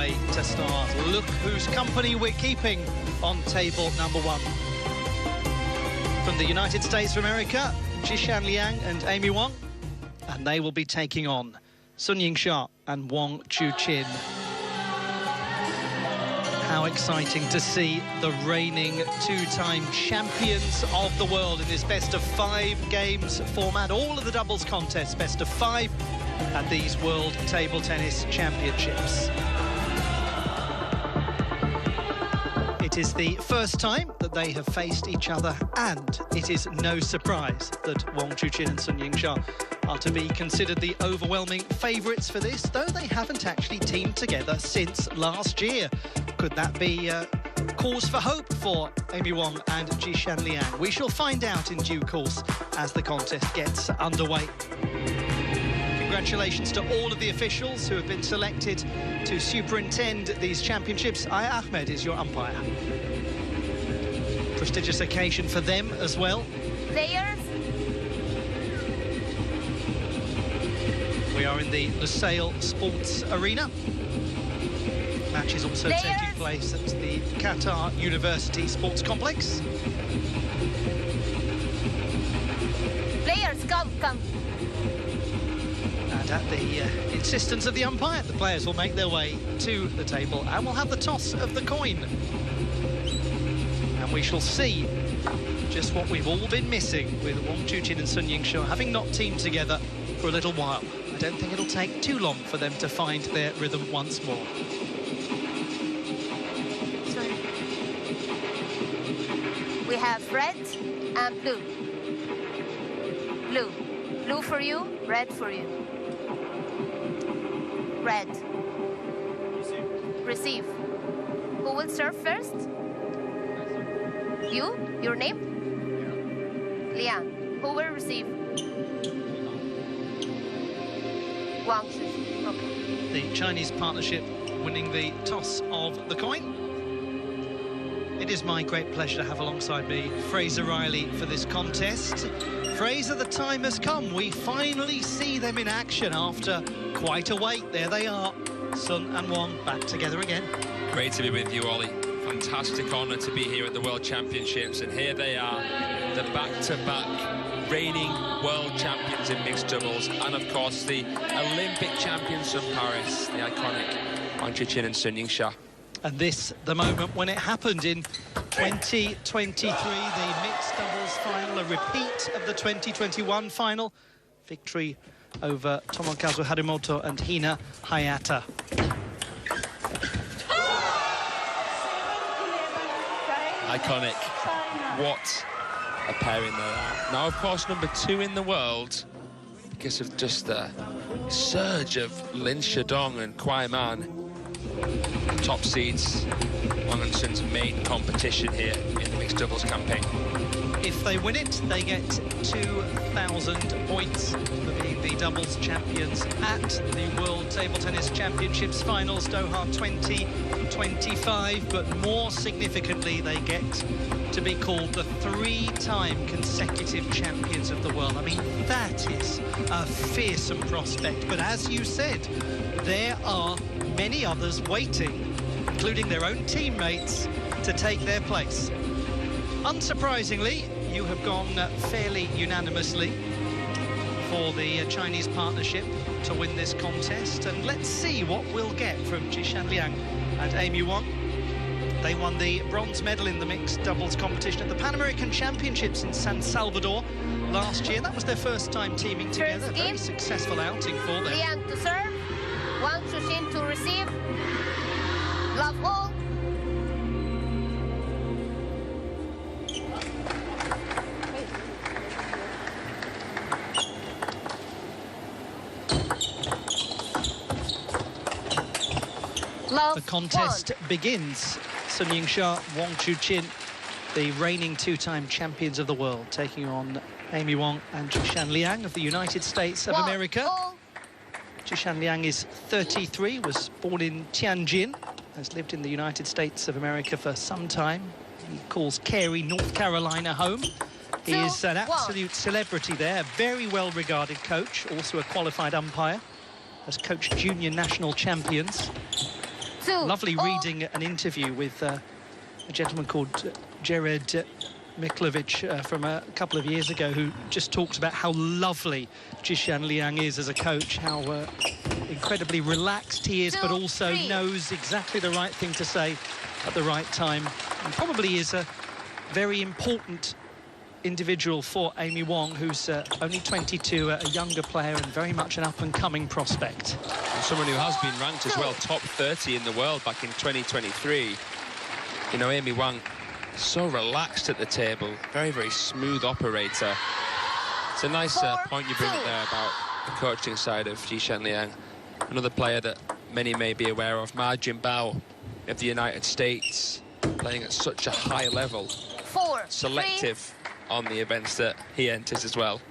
way to start. Look whose company we're keeping on table number 1. From the United States of America, Jishan Liang and Amy Wong, and they will be taking on Sun Yingxia and Wang Chuqin. How exciting to see the reigning two-time champions of the world in this best-of-5 games format. All of the doubles contests, best of 5 at these World Table Tennis Championships. It is the first time that they have faced each other, and it is no surprise that Wang Chuqin and Sun Yingxia are to be considered the overwhelming favourites for this, though they haven't actually teamed together since last year. Could that be cause for hope for Amy Wong and Jishan Liang? We shall find out in due course as the contest gets underway. Congratulations to all of the officials who have been selected to superintend these championships. Aya Ahmed is your umpire. Prestigious occasion for them as well. Players. We are in the Lusail Sports Arena. Match is also taking place at the Qatar University Sports Complex. Players, come. And at the insistence of the umpire, the players will make their way to the table and we'll have the toss of the coin. And we shall see just what we've all been missing with Wang Chuqin and Sun Yingxia having not teamed together for a little while. I don't think it'll take too long for them to find their rhythm once more. We have red and blue. Blue for you, red for you. Red. Receive. Who will serve first? You? Your name? Liang. Who will receive? Wang Chuqin. Okay. The Chinese partnership winning the toss of the coin. It is my great pleasure to have alongside me Fraser Riley for this contest. Fraser, the time has come. We finally see them in action after quite a wait. There they are, Sun and Wang back together again. Great to be with you, Ollie. Fantastic honour to be here at the World Championships, and here they are, the back-to-back reigning world champions in mixed doubles, and of course the Olympic champions from Paris, the iconic Wang Chuqin and Sun Yingxia. And this, the moment when it happened in 2023, the mixed doubles final, a repeat of the 2021 final. Victory over Tomokazu Harimoto and Hina Hayata. Iconic. What a pairing they are. Now, of course, number 2 in the world, because of just the surge of Lin Shidong and Kuai Man. Top seeds, Wang and Sun's main competition here in the mixed doubles campaign. If they win it, they get 2,000 points for being the doubles champions at the World Table Tennis Championships Finals Doha 2025. But more significantly, they get to be called the 3-time consecutive champions of the world. I mean, that is a fearsome prospect. But as you said, there are many others waiting, including their own teammates, to take their place. Unsurprisingly, you have gone fairly unanimously for the Chinese partnership to win this contest, and let's see what we'll get from Jishan Liang and Amy Wong. They won the bronze medal in the mixed doubles competition at the Pan American Championships in San Salvador last year. That was their first time teaming together. A very successful outing for them. Liang to serve, Wang Chuqin to receive. Love all. The contest begins. Sun Yingxia, Wang Chuqin, the reigning 2-time champions of the world, taking on Amy Wong and Jishan Liang of the United States of America. Jishan Liang is 33, was born in Tianjin, has lived in the United States of America for some time. He calls Cary, North Carolina, home. He is an absolute celebrity there, a very well-regarded coach, also a qualified umpire, has coached junior national champions. Lovely reading an interview with a gentleman called Jared Miklovic from a couple of years ago, who just talks about how lovely Jishan Liang is as a coach, how incredibly relaxed he is, but also knows exactly the right thing to say at the right time, and probably is a very important individual for Amy Wong, who's only 22, a younger player and very much an up-and-coming prospect. And someone who has been ranked as well top 30 in the world back in 2023. You know, Amy Wong, so relaxed at the table, very, very smooth operator. It's a nice point you bring up there about the coaching side of Jishan Liang. Another player that many may be aware of, Ma Jinbao of the United States, playing at such a high level. Selective on the events that he enters as well.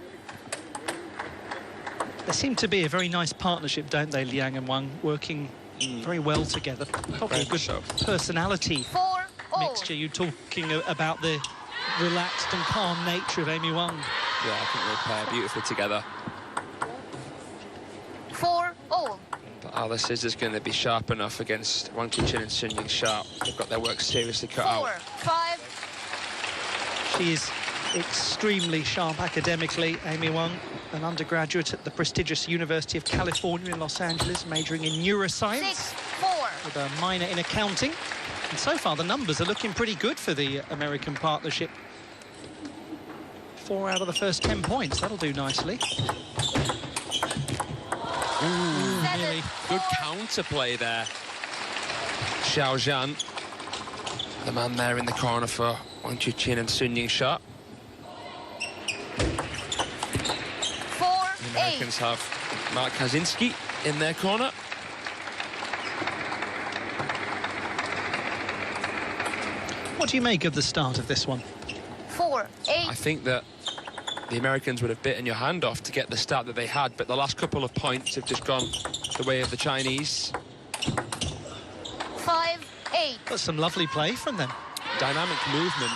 They seem to be a very nice partnership, don't they, Liang and Wang, working very well together. Probably a good personality mixture. You're talking about the relaxed and calm nature of Amy Wong. Yeah, I think they pair beautifully together. 4-all. But are the scissors going to be sharp enough against Wang Chuqin and Sun Ying-sha? They've got their work seriously cut out. 4-5. She is extremely sharp academically, Amy Wong, an undergraduate at the prestigious University of California in Los Angeles, majoring in neuroscience 6-4. with a minor in accounting. And so far, the numbers are looking pretty good for the American partnership. 4 out of the first 10 points. That'll do nicely. Nearly. Good counterplay there. Xiao Zhan, the man there in the corner for Wang Chuqin and Sun Ying-sha. The Americans have Mark Kaczynski in their corner. What do you make of the start of this one? 4-8. I think that the Americans would have bitten your hand off to get the start that they had, but the last couple of points have just gone the way of the Chinese. 5-8. That's some lovely play from them. Dynamic movement.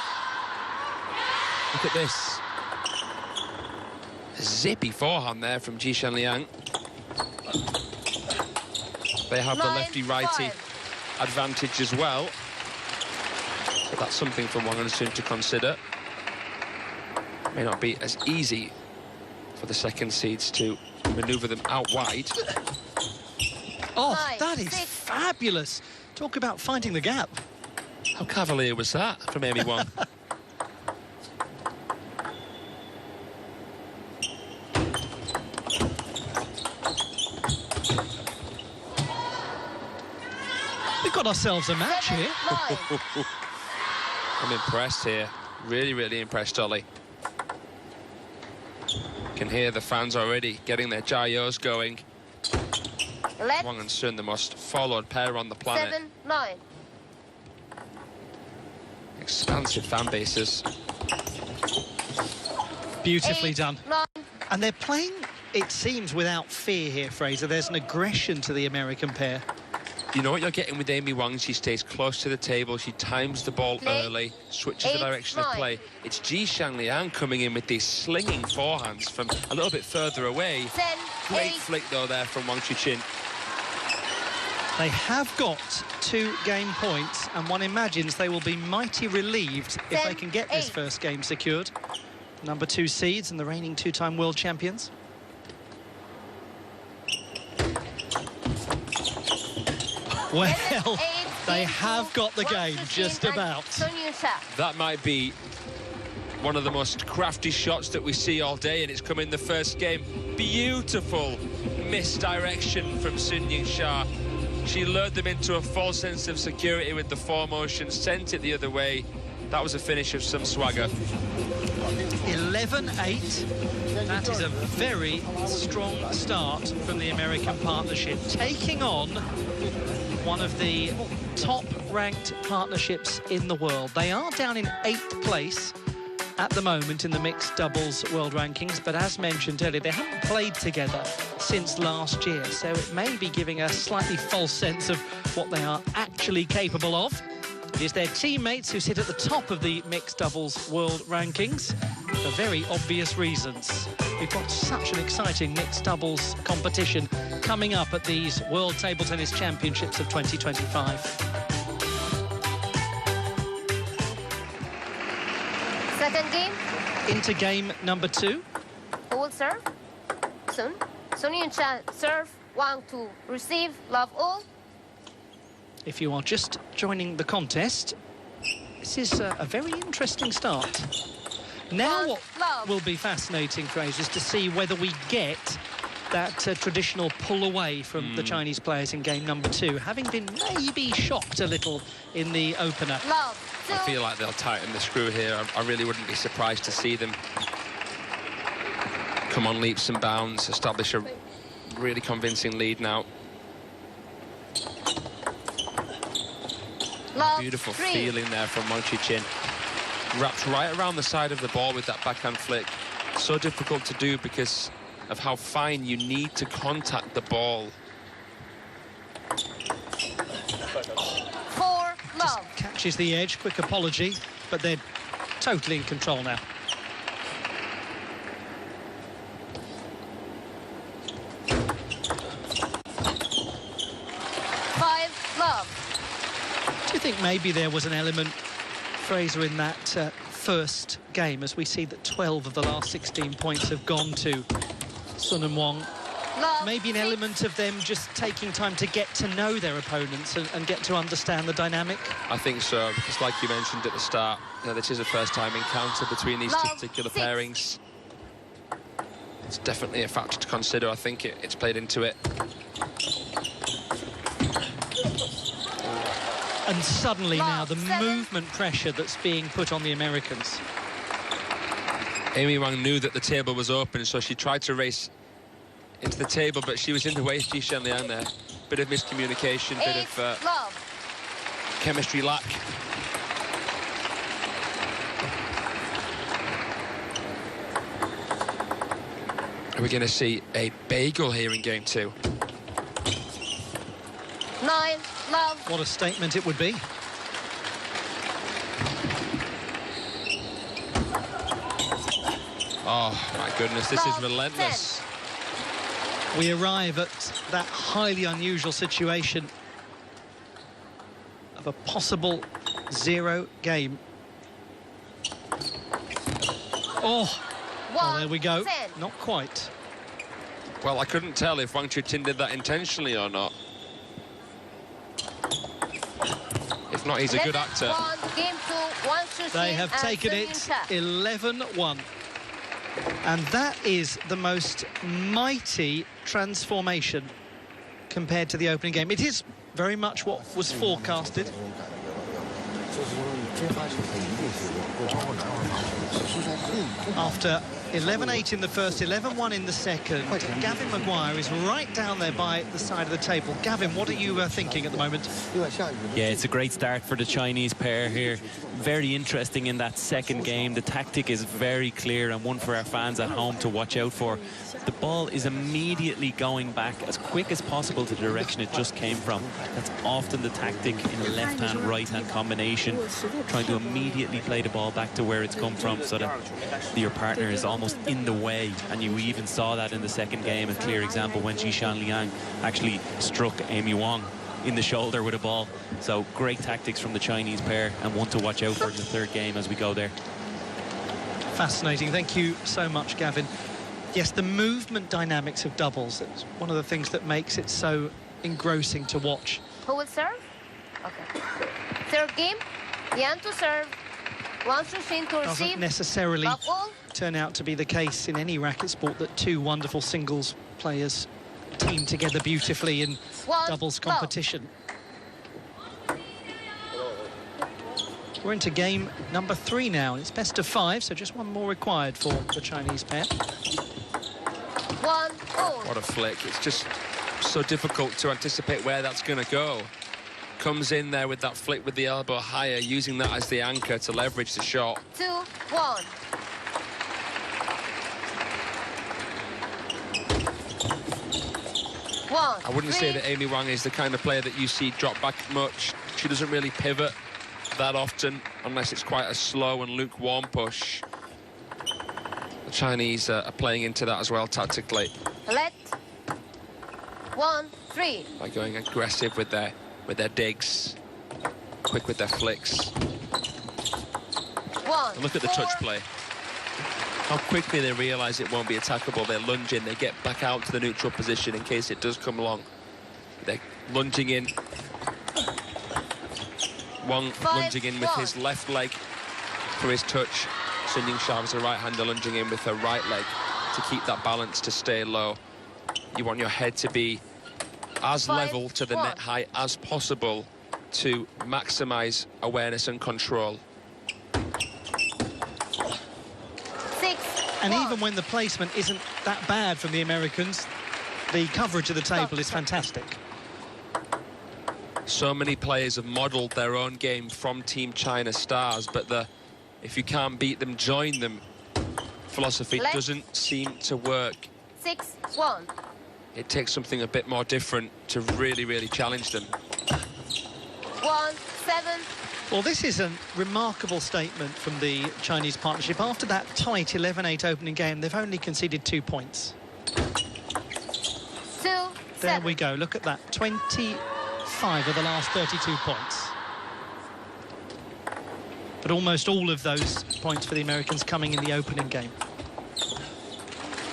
Look at this. A zippy forehand there from Jishan Liang. They have the lefty-righty advantage as well. But that's something for Wang and Sun to consider. May not be as easy for the second seeds to manoeuvre them out wide. Oh, that is fabulous. Talk about finding the gap. How cavalier was that from Amy Wong? We've got ourselves a match here. I'm impressed here. Really, really impressed, Ollie. Can hear the fans already getting their jayos going. Wang and Sun, the most followed pair on the planet. 7-9. Expansive fan bases. Beautifully 8, done. 9. And they're playing, it seems, without fear here, Fraser. There's an aggression to the American pair. You know what you're getting with Amy Wong? She stays close to the table, she times the ball early, switches the direction of play. It's Jishan Liang coming in with these slinging forehands from a little bit further away. 10, Great 8. flick, though, there from Wang Chuqin. They have got 2 game points, and one imagines they will be mighty relieved if they can get this first game secured. Number 2 seeds and the reigning 2-time world champions. Well, they have got the game, just about. That might be one of the most crafty shots that we see all day, and it's come in the first game. Beautiful misdirection from Sun Ying-sha. She lured them into a false sense of security with the foremotion, sent it the other way. That was a finish of some swagger. 11-8. That is a very strong start from the American partnership, taking on one of the top-ranked partnerships in the world. They are down in 8th place at the moment in the mixed doubles world rankings, but as mentioned earlier, they haven't played together since last year, so it may be giving a slightly false sense of what they are actually capable of. It is their teammates who sit at the top of the mixed doubles world rankings for very obvious reasons. We've got such an exciting mixed doubles competition coming up at these World Table Tennis Championships of 2025. Second game. Into game number 2. Who will serve? Sun. Sun Yun-chan, serve. 1-2. Receive. Love all. If you are just joining the contest, this is a very interesting start. Now what will be fascinating, Fraser, is to see whether we get that traditional pull away from the Chinese players in game number 2, having been maybe shocked a little in the opener. Love. I feel like they'll tighten the screw here. I really wouldn't be surprised to see them come on leaps and bounds, establish a really convincing lead now. Love. Beautiful 3. feeling there from Wang Chuqin. Wrapped right around the side of the ball with that backhand flick. So difficult to do because of how fine you need to contact the ball. 4. Love. Catches the edge, quick apology, but they're totally in control now. Do you think maybe there was an element, Fraser, in that first game, as we see that 12 of the last 16 points have gone to Sun and Wang? Love. Maybe an 6. element of them just taking time to get to know their opponents and get to understand the dynamic? I think so, because like you mentioned at the start, this is a first-time encounter between these two particular 6. pairings. It's definitely a factor to consider. I think it's played into it. And suddenly now the 7. movement pressure that's being put on the Americans. Amy Wang knew that the table was open, so she tried to race into the table, but she was in the way of Ji Shenliang there. Bit of miscommunication, 8. bit of Love. chemistry lack. Are we going to see a bagel here in game 2? 9. Love. What a statement it would be. Oh, my goodness, this is Love. relentless. 10. We arrive at that highly unusual situation of a possible 0 game. Oh, well, there we go. 10. Not quite. Well, I couldn't tell if Wang Chuqin did that intentionally or not. If not, he's a good actor. Game 2, Wang Chuqin They have taken it 11-1. And that is the most mighty transformation compared to the opening game. It is very much what was forecasted. After 11-8 in the first, 11-1 in the second, Gavin Maguire is right down there by the side of the table. Gavin, what are you thinking at the moment? Yeah, it's a great start for the Chinese pair here. Very interesting in that second game. The tactic is very clear and one for our fans at home to watch out for. The ball is immediately going back as quick as possible to the direction it just came from. That's often the tactic in a left-hand, right-hand combination, trying to immediately play the ball back to where it's come from so that your partner is almost in the way. And you even saw that in the second game, a clear example when Ji Shenliang actually struck Amy Wang in the shoulder with a ball. So great tactics from the Chinese pair, and one to watch out for in the third game as we go there. Fascinating. Thank you so much, Gavin. Yes, the movement dynamics of doubles, it's one of the things that makes it so engrossing to watch. Who will serve? Okay. Third game, Yan to serve, Wang Chuqin to receive. Doesn't necessarily Love all. turn out to be the case in any racket sport that two wonderful singles players team together beautifully in doubles competition. We're into game number 3 now. It's best of 5, so just one more required for the Chinese pair. 1 all. What a flick. It's just so difficult to anticipate where that's going to go. Comes in there with that flick with the elbow higher, using that as the anchor to leverage the shot. 2 1. I wouldn't say that Amy Wang is the kind of player that you see drop back much. She doesn't really pivot that often, unless it's quite a slow and lukewarm push. The Chinese are playing into that as well tactically. Let. 1-3. By going aggressive with their digs, quick with their flicks. And look at the touch play. How quickly they realise it won't be attackable. They lunge in, they get back out to the neutral position in case it does come along. They're lunging in. Wang lunging in with his left leg for his touch. Sun Ying-sha is a right-hander lunging in with her right leg to keep that balance, to stay low. You want your head to be as level to the net height as possible to maximise awareness and control. And even when the placement isn't that bad from the Americans, the coverage of the table is fantastic. So many players have modelled their own game from Team China stars, but if you can't beat them, join them philosophy doesn't seem to work. 6-1. It takes something a bit more different to really, really challenge them. 1-7. Well, this is a remarkable statement from the Chinese partnership. After that tight 11-8 opening game, they've only conceded 2 points. 2-7. There we go. Look at that. 25 of the last 32 points. But almost all of those points for the Americans coming in the opening game.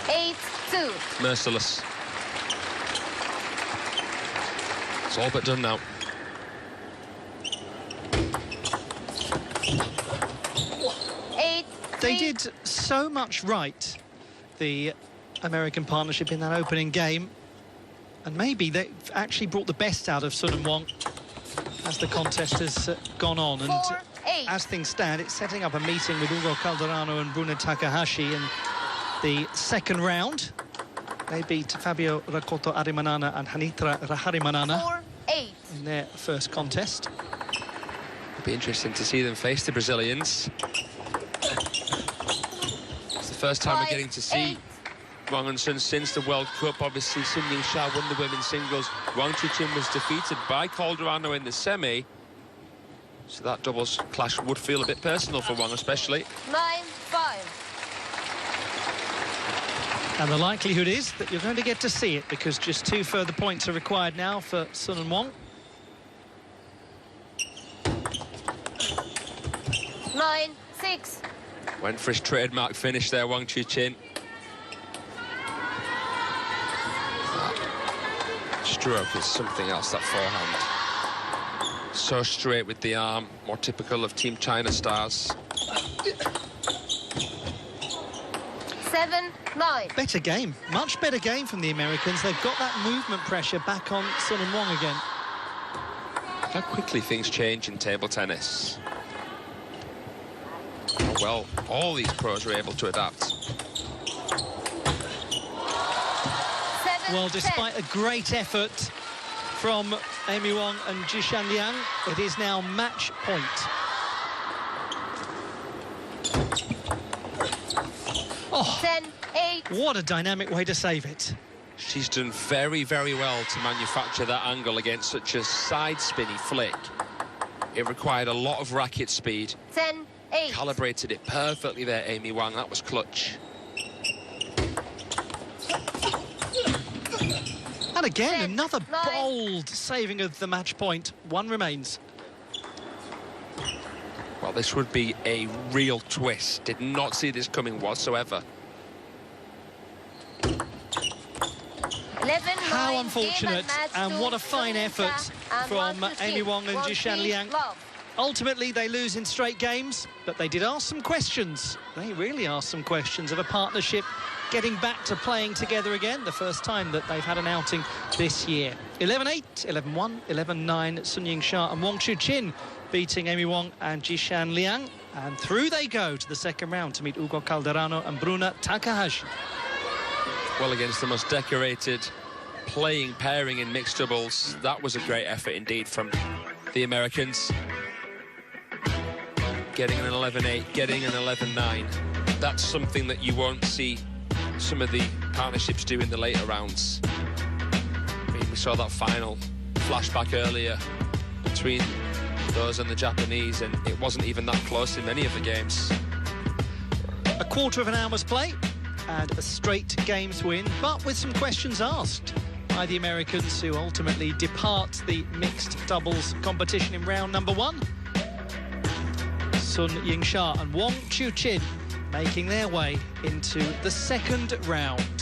8-2. Merciless. It's all but done now. They did so much right, the American partnership, in that opening game. And maybe they've actually brought the best out of Sun and Wang as the contest has gone on. And as things stand, it's setting up a meeting with Ugo Calderano and Bruna Takahashi in the second round. They beat Fabio Rakoto Arimanana and Hanitra Raharimanana in their first contest. It'll be interesting to see them face the Brazilians. It's the first time we're getting to see Wang and Sun since the World Cup. Obviously, Sun Ying-sha won the women's singles. Wang Chuqin was defeated by Calderano in the semi. So that doubles clash would feel a bit personal for Wang, especially. 9-5. And the likelihood is that you're going to get to see it, because just 2 further points are required now for Sun and Wang. 9-6. Went for his trademark finish there, Wang Chuqin. Stroke is something else, that forehand. So straight with the arm, more typical of Team China stars. 7-9. Better game, much better game from the Americans. They've got that movement pressure back on Sun and Wang again. How quickly things change in table tennis. How well all these pros are able to adapt. Well, despite a great effort from Amy Wang and Jishan Liang, it is now match point. Oh, 10-8. what a dynamic way to save it. She's done very, very well to manufacture that angle against such a side spinny flick. It required a lot of racket speed. 10-8. Calibrated it perfectly there, Amy Wang. That was clutch. And again, another bold saving of the match point. 1 remains. Well, this would be a real twist. Did not see this coming whatsoever. 11-9. How unfortunate, and what a fine effort from Amy Wang and Jishan Liang. Ultimately, they lose in straight games, but they did ask some questions. They really asked some questions of a partnership getting back to playing together again, the first time that they've had an outing this year. 11-8, 11-1, 11-9, Sun Ying-sha and Wang Chuqin beating Amy Wang and Jishan Liang. And through they go to the second round to meet Ugo Calderano and Bruna Takahashi. Well, against the most decorated playing pairing in mixed doubles, that was a great effort indeed from the Americans. Getting an 11-8, getting an 11-9. That's something that you won't see some of the partnerships do in the later rounds. I mean, we saw that final flashback earlier between those and the Japanese, and it wasn't even that close in many of the games. A quarter of an hour's play and a straight games win, but with some questions asked. by the Americans, who ultimately depart the mixed doubles competition in round number 1. Sun Yingsha and Wong Chu-chin making their way into the second round.